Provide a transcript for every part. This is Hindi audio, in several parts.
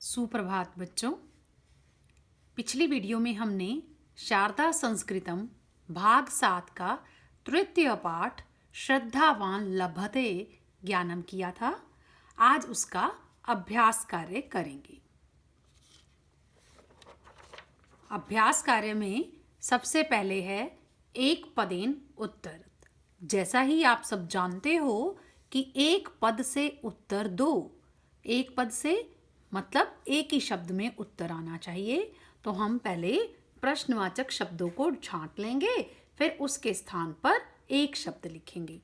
सुप्रभात बच्चों। पिछली वीडियो में हमने शारदा संस्कृतम भाग 7 का तृतीय पाठ श्रद्धावान लभते ज्ञानम किया था। आज उसका अभ्यास कार्य करेंगे। अभ्यास कार्य में सबसे पहले है एक पदेन उत्तर। जैसा ही आप सब जानते हो कि एक पद से उत्तर दो, एक पद से मतलब एक ही शब्द में उत्तर आना चाहिए। तो हम पहले प्रश्नवाचक शब्दों को छांट लेंगे, फिर उसके स्थान पर एक शब्द लिखेंगे।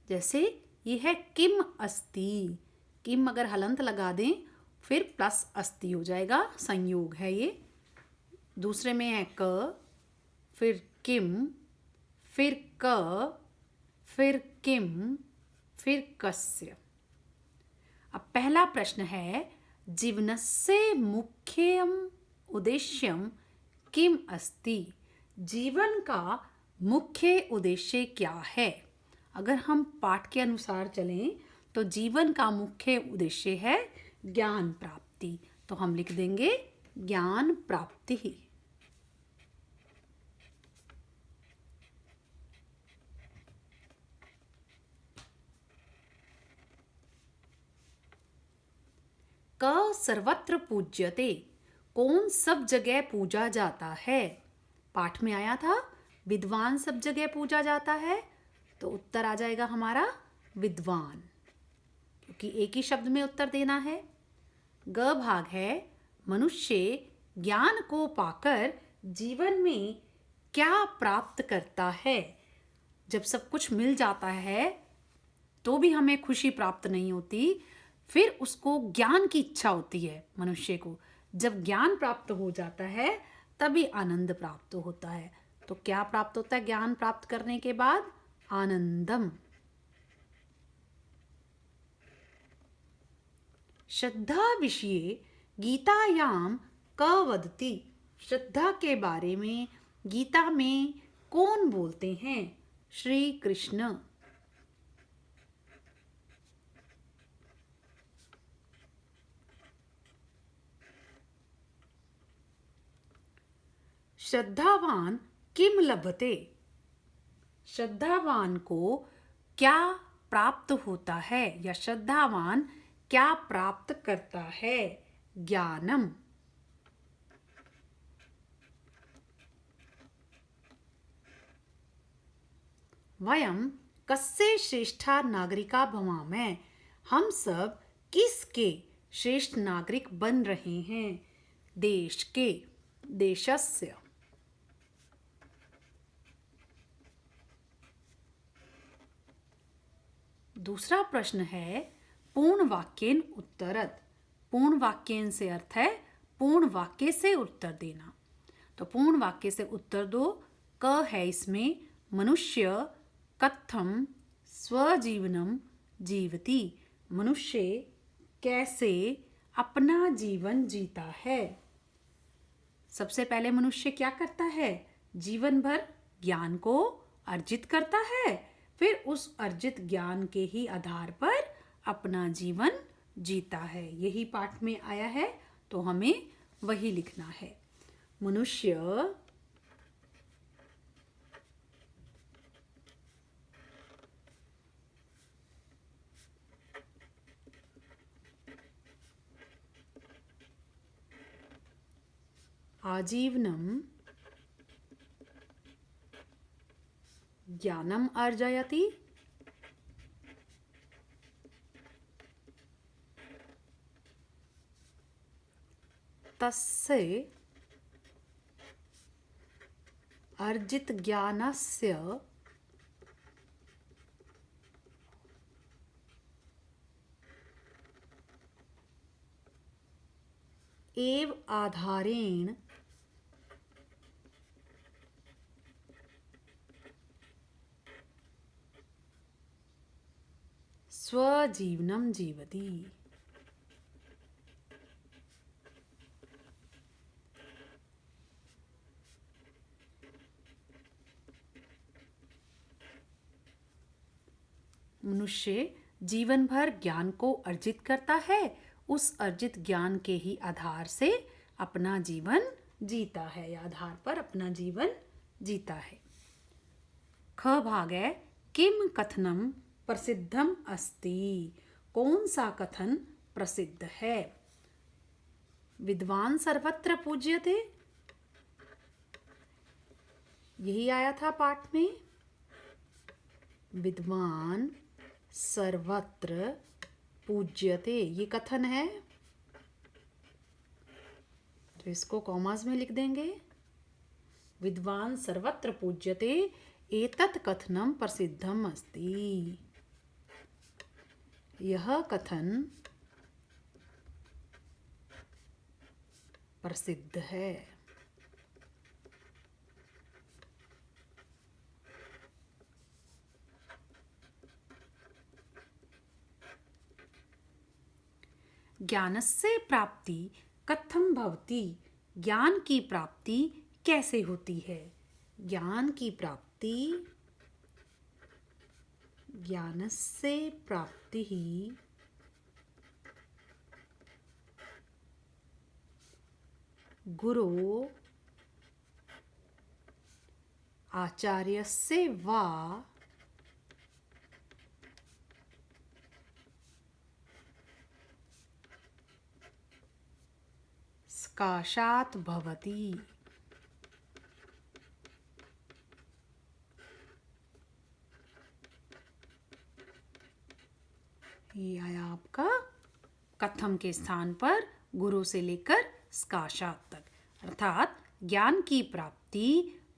जैसे ये है किम अस्ति। किम अगर हलंत लगा दें फिर प्लस अस्ति हो जाएगा, संयोग है ये। दूसरे में है क, फिर किम, फिर क, फिर किम, फिर कस्य। अब पहला प्रश्न है जीवनस्य मुख्यम उद्देश्यम किम अस्ति। जीवन का मुख्य उद्देश्य क्या है? अगर हम पाठ के अनुसार चलें तो जीवन का मुख्य उद्देश्य है ज्ञान प्राप्ति। तो हम लिख देंगे ज्ञान प्राप्ति ही। क सर्वत्र पूज्यते। कौन सब जगह पूजा जाता है? पाठ में आया था विद्वान सब जगह पूजा जाता है, तो उत्तर आ जाएगा हमारा विद्वान, क्योंकि एक ही शब्द में उत्तर देना है। ग भाग है मनुष्य ज्ञान को पाकर जीवन में क्या प्राप्त करता है। जब सब कुछ मिल जाता है तो भी हमें खुशी प्राप्त नहीं होती, फिर उसको ज्ञान की इच्छा होती है मनुष्य को। जब ज्ञान प्राप्त हो जाता है तभी आनंद प्राप्त होता है। तो क्या प्राप्त होता है ज्ञान प्राप्त करने के बाद? आनंदम। श्रद्धा विषये गीतायाम क वदति। श्रद्धा के बारे में गीता में कौन बोलते हैं? श्री कृष्ण। श्रद्धावान किम लभते। श्रद्धावान को क्या प्राप्त होता है या श्रद्धावान क्या प्राप्त करता है? ज्ञानम। वयम कस्य श्रेष्ठा नागरिका भवामः। हम सब किसके श्रेष्ठ नागरिक बन रहे हैं? देश के, देशस्य। दूसरा प्रश्न है पूर्ण वाक्येन उत्तरत। पूर्ण वाक्येन से अर्थ है पूर्ण वाक्य से उत्तर देना। तो पूर्ण वाक्य से उत्तर दो। क है इसमें मनुष्य कथम स्वजीवनम जीवति। मनुष्य कैसे अपना जीवन जीता है? सबसे पहले मनुष्य क्या करता है? जीवन भर ज्ञान को अर्जित करता है, फिर उस अर्जित ज्ञान के ही आधार पर अपना जीवन जीता है। यही पाठ में आया है, तो हमें वही लिखना है। मनुष्य आजीवनम ज्ञानम अर्जयति। तस्य अर्जित ज्ञानस्य एव आधारेण स्वजीवनम जीवति। मनुष्य जीवन भर ज्ञान को अर्जित करता है उस अर्जित ज्ञान के ही आधार से अपना जीवन जीता है या आधार पर अपना जीवन जीता है। ख भाग है किम कथनम प्रसिद्धम अस्ति। कौन सा कथन प्रसिद्ध है? विद्वान सर्वत्र पूज्यते, यही आया था पाठ में। विद्वान सर्वत्र पूज्यते ये कथन है, तो इसको कॉमास में लिख देंगे। विद्वान सर्वत्र पूज्यते एतत् कथनम प्रसिद्धम अस्ति। यह कथन प्रसिद्ध है। ज्ञानस्य प्राप्ति कथम भवति। ज्ञान की प्राप्ति कैसे होती है? ज्ञान की प्राप्ति, ज्ञानस्य प्राप्ति ही गुरो आचार्यस्य वा सकाशात् भवति। ये आया आपका कथम के स्थान पर गुरु से लेकर सकाशात तक, अर्थात ज्ञान की प्राप्ति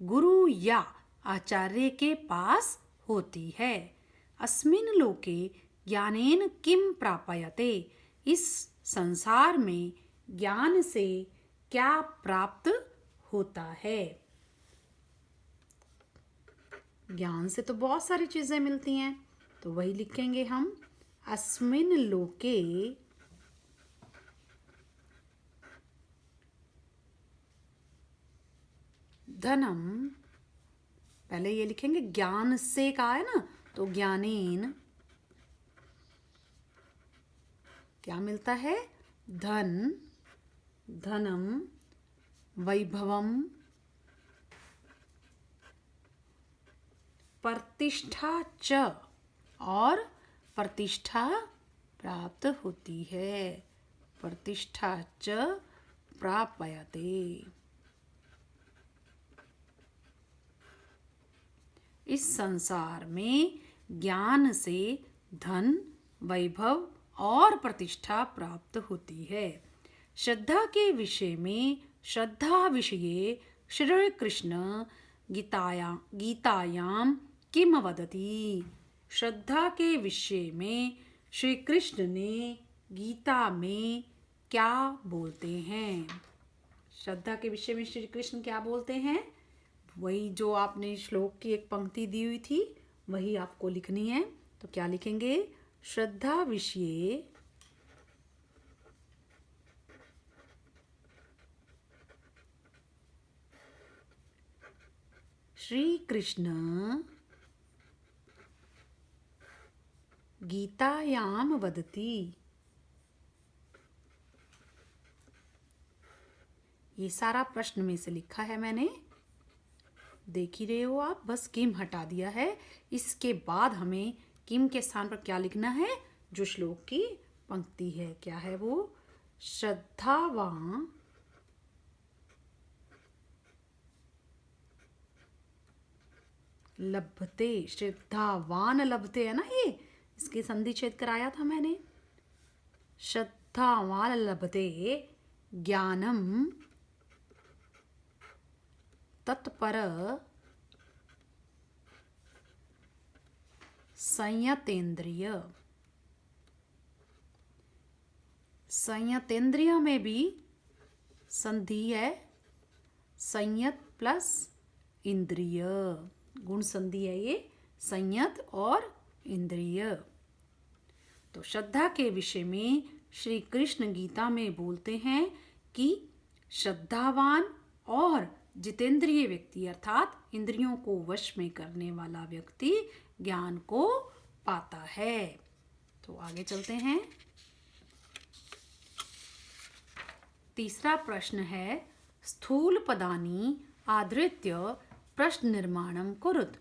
गुरु या आचार्य के पास होती है। अस्मिन् लोके ज्ञानेन किम प्राप्यते। इस संसार में ज्ञान से क्या प्राप्त होता है? ज्ञान से तो बहुत सारी चीजें मिलती हैं, तो वही लिखेंगे हम। अस्मिन् लोके धनम, पहले ये लिखेंगे ज्ञान से कहा है ना, तो ज्ञानेन क्या मिलता है? धन, धनम, वैभवम, प्रतिष्ठा च, और प्रतिष्ठा प्राप्त होती है। प्रतिष्ठा च प्राप्यते। इस संसार में ज्ञान से धन, वैभव और प्रतिष्ठा प्राप्त होती है। श्रद्धा के विषय में श्रद्धा विषये श्री कृष्ण गीतायां किम वदति। श्रद्धा के विषय में श्री कृष्ण ने गीता में क्या बोलते हैं? श्रद्धा के विषय में श्री कृष्ण क्या बोलते हैं? वही जो आपने श्लोक की एक पंक्ति दी हुई थी, वही आपको लिखनी है। तो क्या लिखेंगे? श्रद्धा विषये श्री कृष्ण गीतायाम वदति। ये सारा प्रश्न में से लिखा है मैंने, देख ही रहे हो आप, बस किम हटा दिया है। इसके बाद हमें किम के स्थान पर क्या लिखना है? जो श्लोक की पंक्ति है, क्या है वो? श्रद्धावान लभते। श्रद्धावान लभते है ना, ये इसकी संधि छेद कराया था मैंने। श्रद्धावान लभते ज्ञानम तत्पर संयतेंद्रिय। संयतेंद्रिय में भी संधि है, संयत प्लस इंद्रिय, गुण संधि है ये, संयत और इंद्रिय। तो श्रद्धा के विषय में श्री कृष्ण गीता में बोलते हैं कि श्रद्धावान और जितेंद्रिय व्यक्ति अर्थात इंद्रियों को वश में करने वाला व्यक्ति ज्ञान को पाता है। तो आगे चलते हैं। तीसरा प्रश्न है स्थूल पदानी आधृत्य प्रश्न निर्माणम कुरुत।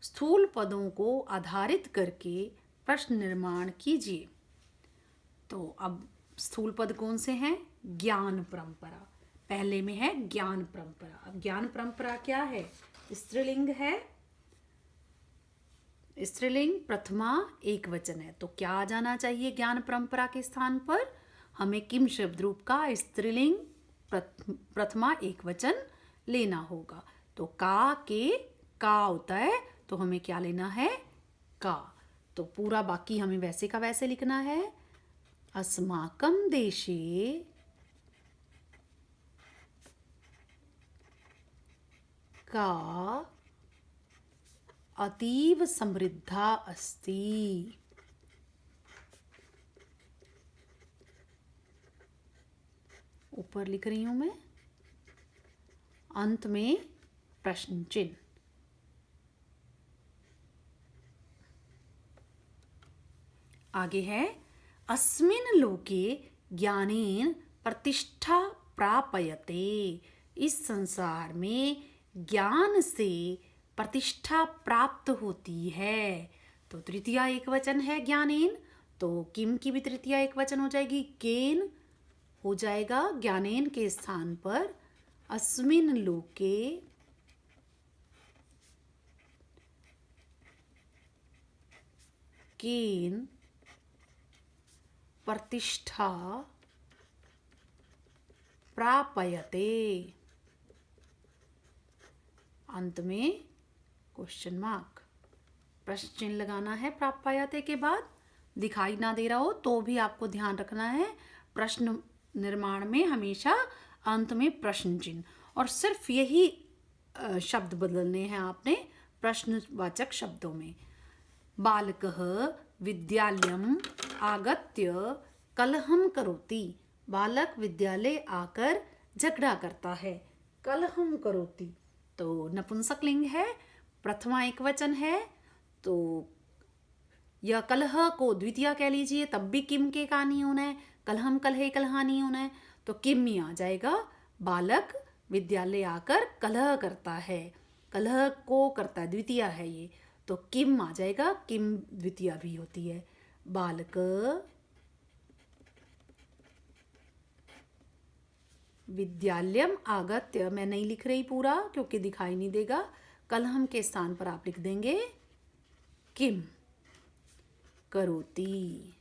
स्थूल पदों को आधारित करके प्रश्न निर्माण कीजिए। तो अब स्थूल पद कौन से हैं? ज्ञान परंपरा। पहले में है ज्ञान परंपरा। अब ज्ञान परंपरा क्या है? स्त्रीलिंग है, स्त्रीलिंग प्रथमा एक वचन है। तो क्या आ जाना चाहिए ज्ञान परंपरा के स्थान पर? हमें किम शब्द रूप का स्त्रीलिंग प्रथमा एक वचन लेना होगा। तो का के का होता है, तो हमें क्या लेना है? का। तो पूरा बाकी हमें वैसे का वैसे लिखना है। अस्माकं देशे का अतीव समृद्धा अस्ति। ऊपर लिख रही हूं मैं, अंत में प्रश्न चिन्ह। आगे है अस्मिन् लोके ज्ञानेन प्रतिष्ठा प्राप्यते। इस संसार में ज्ञान से प्रतिष्ठा प्राप्त होती है। तो तृतीया एक वचन है ज्ञानेन, तो किम की भी तृतीया एक वचन हो जाएगी, केन हो जाएगा ज्ञानेन के स्थान पर अस्मिन् लोके केन प्रतिष्ठा प्राप्यते। अंत में क्वेश्चन मार्क, प्रश्न चिन्ह लगाना है प्राप्यते के बाद। दिखाई ना दे रहा हो तो भी आपको ध्यान रखना है, प्रश्न निर्माण में हमेशा अंत में प्रश्न चिन्ह, और सिर्फ यही शब्द बदलने हैं आपने प्रश्नवाचक शब्दों में। बालकः विद्यालयम् आगत्य कलहम करोति। बालक विद्यालय आकर झगड़ा करता है। कलहम करोति तो नपुंसकलिंग है, प्रथमा एक वचन है। तो यह कलह को द्वितीया कह लीजिए, तब भी किम के का नहीं होना है। कलहम कलहे कलहा नहीं होना है, तो किम ही आ जाएगा। बालक विद्यालय आकर कलह करता है, कलह को करता है, द्वितीया है ये, तो किम आ जाएगा। किम द्वितीया भी होती है। बालक विद्यालयम आगत्य, मैं नहीं लिख रही पूरा क्योंकि दिखाई नहीं देगा। कलहम के स्थान पर आप लिख देंगे किम करोति।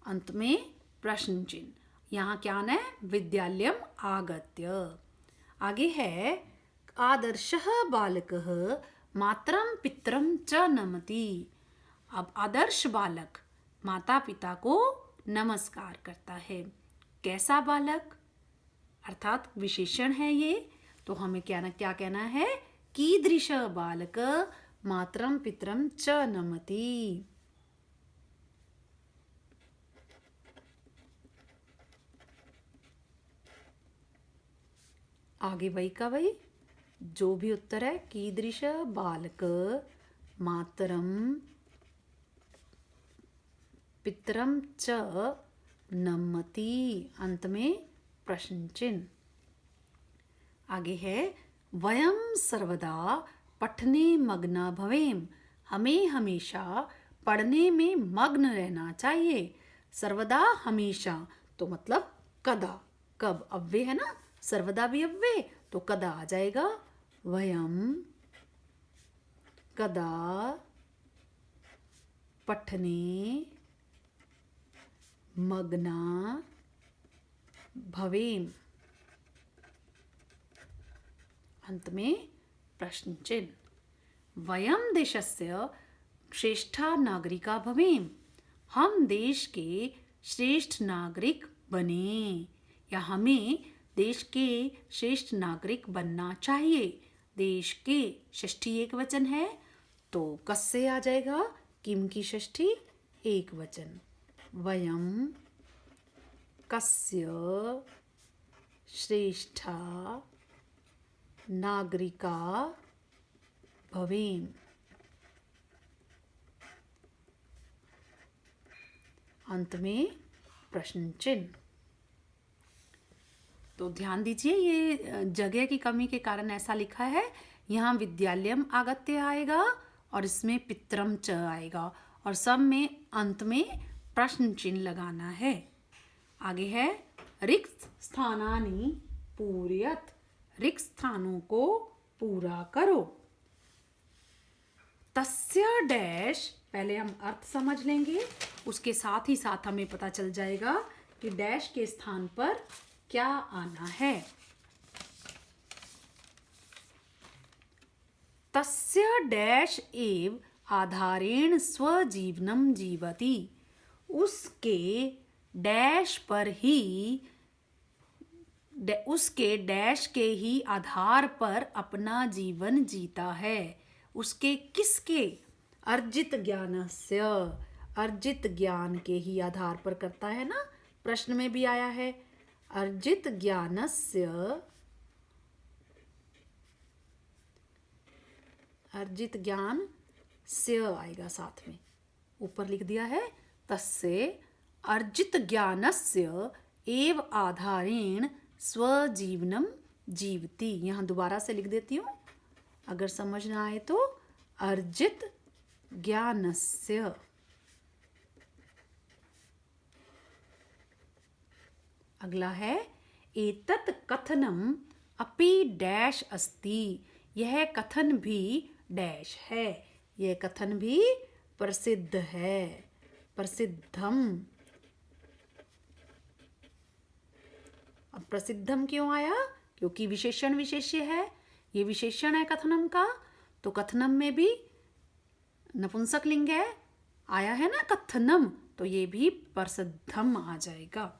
अंत में प्रश्न चिन्ह। यहाँ क्या आना है? विद्यालयम आगत्य। आगे है आदर्शः बालकः मातरं पितरं च नमति। अब आदर्श बालक माता पिता को नमस्कार करता है। कैसा बालक, अर्थात विशेषण है ये, तो हमें क्या कहना है? कीदृश बालक मातरं पितरं च नमति। आगे वही का वही, जो भी उत्तर है, कीदृश बालक मातरं पितरं च नमति। अंत में प्रश्न चिन्ह। आगे है वयं सर्वदा पठने मग्ना भवेम। हमें हमेशा पढ़ने में मग्न रहना चाहिए। सर्वदा हमेशा तो मतलब कदा, कब, अव्यय है ना, सर्वदा भी अव्यय, तो कदा आ जाएगा। वयं कदा पठने मग्ना भवेम। अंत में प्रश्न चिन्ह। वयं देशस्य श्रेष्ठा नागरिका भवेम। हम देश के श्रेष्ठ नागरिक बने, या हमें देश के श्रेष्ठ नागरिक बनना चाहिए। देश के षष्ठी एक वचन है, तो कस से आ जाएगा किम की षष्ठी एक वचन। वयं कस्य श्रेष्ठा नागरिका भवेम। अंत में प्रश्न चिन्ह। तो ध्यान दीजिए, ये जगह की कमी के कारण ऐसा लिखा है। यहाँ विद्यालयम आगत्य आएगा और इसमें पितरम च आएगा और सब में अंत में प्रश्न चिन्ह लगाना है। आगे है रिक्त स्थानानि पूरयत, रिक्त स्थानों को पूरा करो। तस्य डैश, पहले हम अर्थ समझ लेंगे, उसके साथ ही साथ हमें पता चल जाएगा कि डैश के स्थान पर क्या आना है। तस्य डैश एव आधारेण स्वजीवनम जीवति, उसके डैश पर ही, उसके डैश के ही आधार पर अपना जीवन जीता है। उसके किसके? अर्जित ज्ञानस्य, अर्जित ज्ञान के ही आधार पर करता है ना, प्रश्न में भी आया है। अर्जित ज्ञानस्य, अर्जित ज्ञान से आएगा साथ में, ऊपर लिख दिया है तस्य अर्जित ज्ञानस्य एव आधारेण स्वजीवनम जीवति। यहाँ दोबारा से लिख देती हूँ अगर समझ ना आए तो। अर्जित ज्ञानस्य, अगला है एतत् कथनम अपि डैश अस्ति, यह कथन भी डैश है, यह कथन भी प्रसिद्ध है, प्रसिद्धम। अब प्रसिद्धम क्यों आया? क्योंकि विशेषण विशेष्य है, ये विशेषण है कथनम का, तो कथनम में भी नपुंसक लिंग है, आया है ना कथनम, तो ये भी प्रसिद्धम आ जाएगा।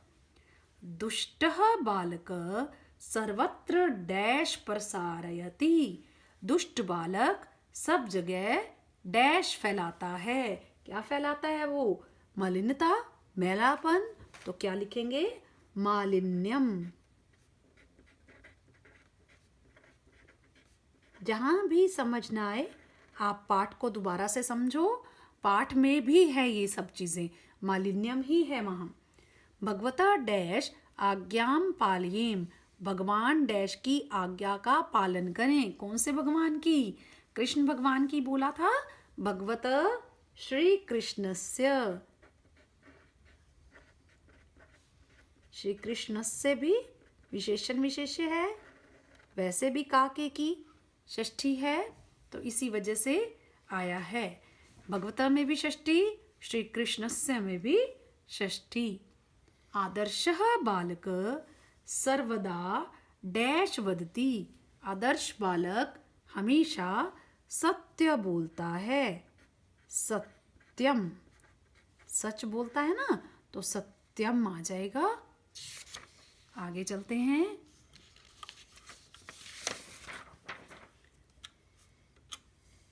दुष्टः बालकः सर्वत्र डैश प्रसारयति, दुष्ट बालक सब जगह डैश फैलाता है। क्या फैलाता है वो? मलिनता, मैलापन। तो क्या लिखेंगे? मालिन्यम। जहां भी समझ ना आए आप पाठ को दोबारा से समझो, पाठ में भी है ये सब चीजें, मालिन्यम ही है वहां। भगवता डैश आज्ञाम पालयेम, भगवान डैश की आज्ञा का पालन करें। कौन से भगवान की? कृष्ण भगवान की बोला था। भगवत श्री कृष्णस्य, श्री कृष्णस्य भी विशेषण विशेष्य है, वैसे भी काके की षष्ठी है, तो इसी वजह से आया है। भगवता में भी षष्ठी, श्री कृष्णस्य में भी षष्ठी। आदर्शः बालक सर्वदा डैश वदति, आदर्श बालक हमेशा सत्य बोलता है। सत्यम, सच बोलता है ना, तो सत्यम आ जाएगा। आगे चलते हैं।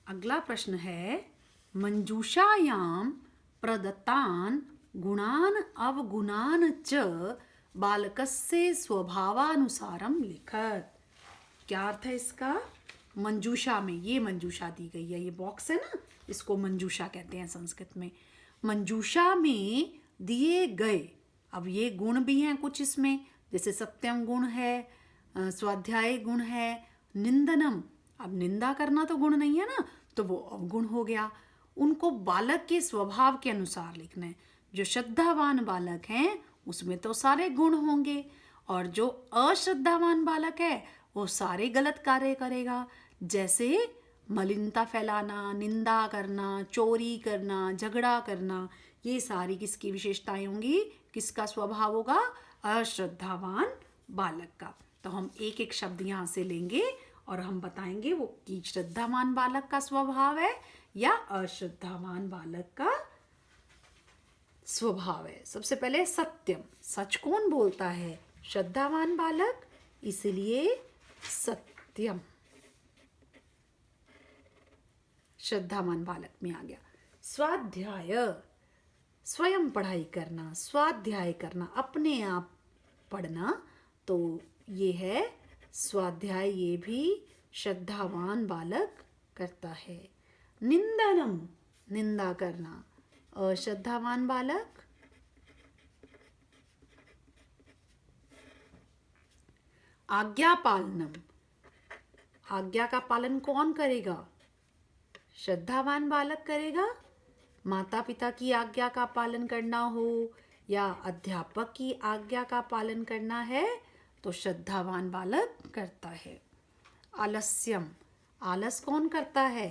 अगला प्रश्न है मंजूषायाम प्रदत्तान गुणान अवगुणान च बालकस्य स्वभावानुसारम लिखत। क्या अर्थ है इसका? मंजूषा में, ये मंजूषा दी गई है, ये बॉक्स है ना, इसको मंजूषा कहते हैं संस्कृत में। मंजूषा में दिए गए, अब ये गुण भी हैं कुछ इसमें, जैसे सत्यम गुण है, स्वाध्याय गुण है, निंदनम, अब निंदा करना तो गुण नहीं है ना, तो वो अवगुण हो गया। उनको बालक के स्वभाव के अनुसार लिखना है। जो श्रद्धावान बालक हैं उसमें तो सारे गुण होंगे, और जो अश्रद्धावान बालक है वो सारे गलत कार्य करेगा, जैसे मलिनता फैलाना, निंदा करना, चोरी करना, झगड़ा करना, ये सारी किसकी विशेषताएं होंगी? किसका स्वभाव होगा? अश्रद्धावान बालक का। तो हम एक एक शब्द यहाँ से लेंगे और हम बताएंगे वो कि श्रद्धावान बालक का स्वभाव है या अश्रद्धावान बालक का स्वभाव है। सबसे पहले सत्यम, सच कौन बोलता है? श्रद्धावान बालक, इसलिए सत्यम श्रद्धावान बालक में आ गया। स्वाध्याय, स्वयं पढ़ाई करना, स्वाध्याय करना, अपने आप पढ़ना, तो ये है स्वाध्याय, ये भी श्रद्धावान बालक करता है। निंदनम, निंदा करना, अश्रद्धावान बालक आज्ञा पालनम, आज्ञा का पालन कौन करेगा? श्रद्धावान बालक करेगा। माता पिता की आज्ञा का पालन करना हो या अध्यापक की आज्ञा का पालन करना है तो श्रद्धावान बालक करता है। आलस्यम, आलस कौन करता है?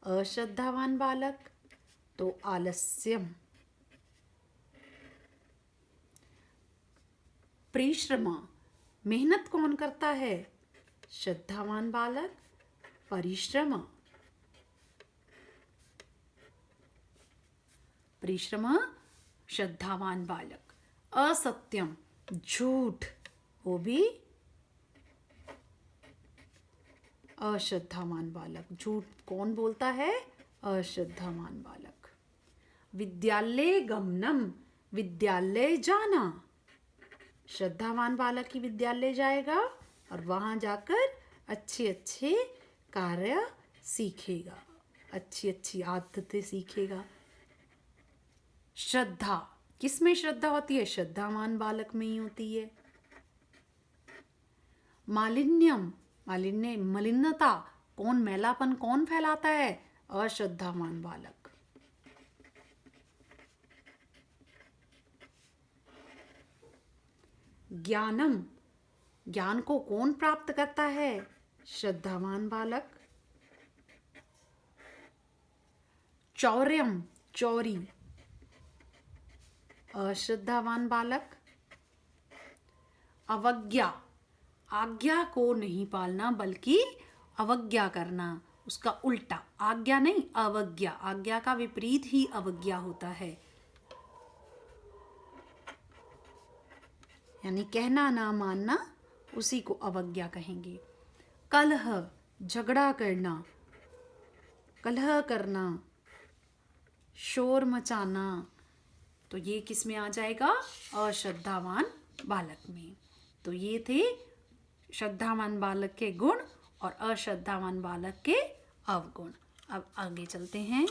अश्रद्धावान बालक, तो आलस्यम। परिश्रम, मेहनत कौन करता है? श्रद्धावान बालक। परिश्रम, परिश्रम श्रद्धावान बालक। असत्यम, झूठ, वो भी अश्रद्धावान बालक। झूठ कौन बोलता है? अश्रद्धावान बालक। विद्यालय गमनम, विद्यालय जाना, श्रद्धावान बालक ही विद्यालय जाएगा और वहाँ जाकर अच्छे अच्छे कार्य सीखेगा, अच्छी अच्छी आदतें सीखेगा। श्रद्धा, किसमें श्रद्धा होती है? श्रद्धावान बालक में ही होती है। मालिन्यम, मालिन्य, मलिनता कौन, मैलापन कौन फैलाता है? अश्रद्धावान बालक। ज्ञानम, ज्ञान को कौन प्राप्त करता है? श्रद्धावान बालक। चौर्यम, चौरी, अश्रद्धावान बालक। अवज्ञा, आज्ञा को नहीं पालना बल्कि अवज्ञा करना, उसका उल्टा। आज्ञा नहीं, अवज्ञा, आज्ञा का विपरीत ही अवज्ञा होता है, यानी कहना ना मानना, उसी को अवज्ञा कहेंगे। कलह, झगड़ा करना, कलह करना, शोर मचाना, तो ये किस में आ जाएगा? अश्रद्धावान बालक में। तो ये थे श्रद्धावान बालक के गुण और अश्रद्धावान बालक के अवगुण। अब आगे चलते हैं।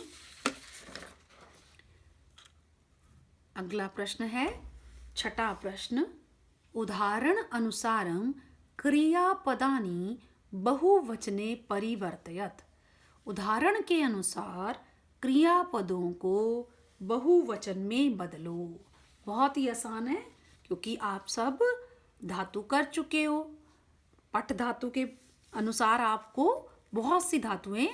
अगला प्रश्न है, छठा प्रश्न। उदाहरण अनुसारं क्रियापदानि बहुवचने परिवर्तयत। उदाहरण के अनुसार क्रियापदों को बहुवचन में बदलो। बहुत ही आसान है क्योंकि आप सब धातु कर चुके हो। पठ धातु के अनुसार आपको बहुत सी धातुएं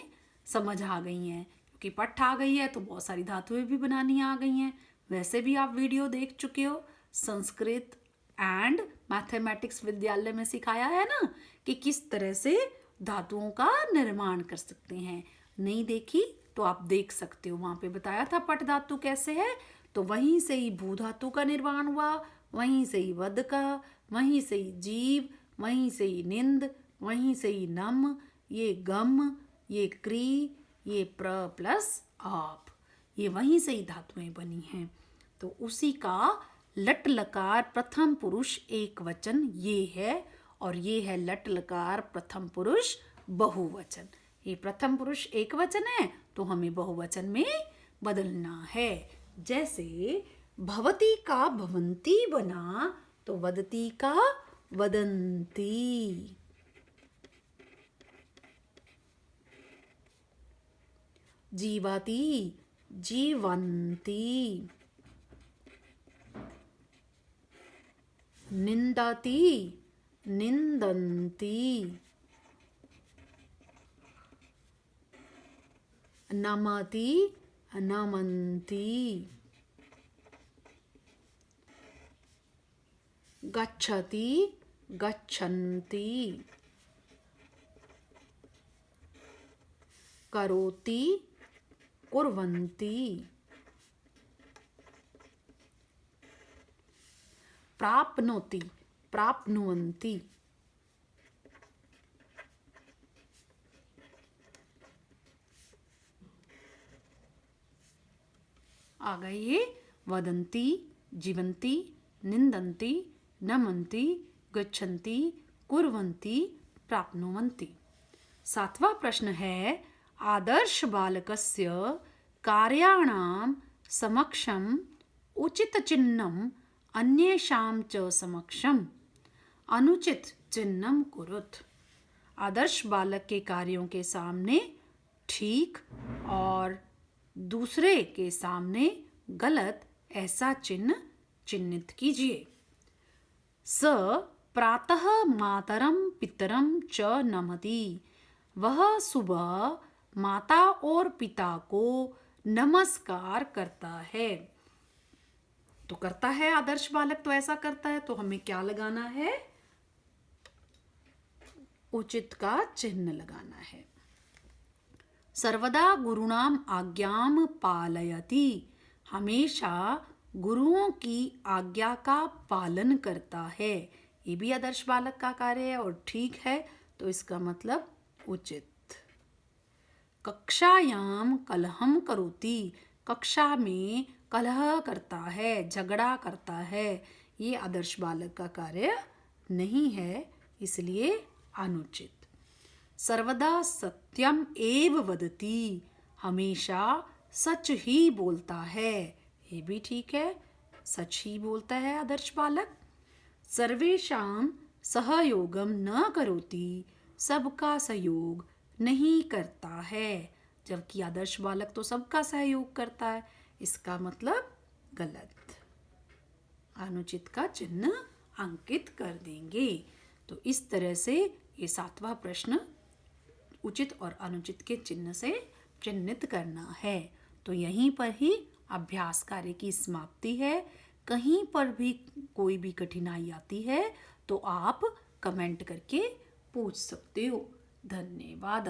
समझ आ गई हैं, क्योंकि पठ आ गई है तो बहुत सारी धातुएं भी बनानी आ गई हैं। वैसे भी आप वीडियो देख चुके हो, संस्कृत एंड मैथमेटिक्स विद्यालय में सिखाया है ना कि किस तरह से धातुओं का निर्माण कर सकते हैं। नहीं देखी तो आप देख सकते हो, वहां पे बताया था पठ धातु कैसे है। तो वहीं से ही भू धातु का निर्माण हुआ, वहीं से ही वद का, वहीं से ही जीव, वहीं से ही निंद, वहीं से ही नम, ये गम, ये क्री, ये प्र प्लस आप, ये वहीं से ही धातुएं बनी हैं। तो उसी का लट लकार प्रथम पुरुष एक वचन ये है, और ये है लट लकार प्रथम पुरुष बहुवचन। ये प्रथम पुरुष एक वचन है तो हमें बहुवचन में बदलना है। जैसे भवती का भवंती बना तो वदती का वदंती। जीवाती जीवंती। निंदाती निंदन्ति। नमति नमन्ति। गच्छति गच्छन्ति। करोति कुर्वन्ति। प्राप्नोति प्राप्नुवन्ति। आ गए ये वदन्ति, जीवन्ति, निन्दन्ति, नमन्ति, गच्छन्ति, कुर्वन्ति, प्राप्नुवन्ति। सातवां प्रश्न है, आदर्श बालकस्य कार्याणां समक्षम् उचित चिह्नम् अन्येषां च समक्षम्। अनुचित चिन्हम कुरुत। आदर्श बालक के कार्यों के सामने ठीक और दूसरे के सामने गलत ऐसा चिन्ह चिन्हित कीजिए। स प्रातः मातरम पितरम च नमति। वह सुबह माता और पिता को नमस्कार करता है। तो करता है आदर्श बालक, तो ऐसा करता है, तो हमें क्या लगाना है? उचित का चिन्ह लगाना है। सर्वदा गुरुणाम आज्ञाम पालयति। हमेशा गुरुओं की आज्ञा का पालन करता है। ये भी आदर्श बालक का कार्य है और ठीक है, तो इसका मतलब उचित। कक्षायाम कलहम करोति। कक्षा में कलह करता है, झगड़ा करता है, ये आदर्श बालक का कार्य नहीं है, इसलिए अनुचित। सर्वदा सत्यम एव वदति। हमेशा सच ही बोलता है, ये भी ठीक है, सच ही बोलता है आदर्श बालक। सर्वेषां सहयोगम न करोति। सबका सहयोग नहीं करता है, जबकि आदर्श बालक तो सबका सहयोग करता है, इसका मतलब गलत। अनुचित का चिन्ह अंकित कर देंगे। तो इस तरह से ये 7वां प्रश्न उचित और अनुचित के चिन्ह से चिन्हित करना है। तो यहीं पर ही अभ्यास कार्य की समाप्ति है। कहीं पर भी कोई भी कठिनाई आती है तो आप कमेंट करके पूछ सकते हो। धन्यवाद।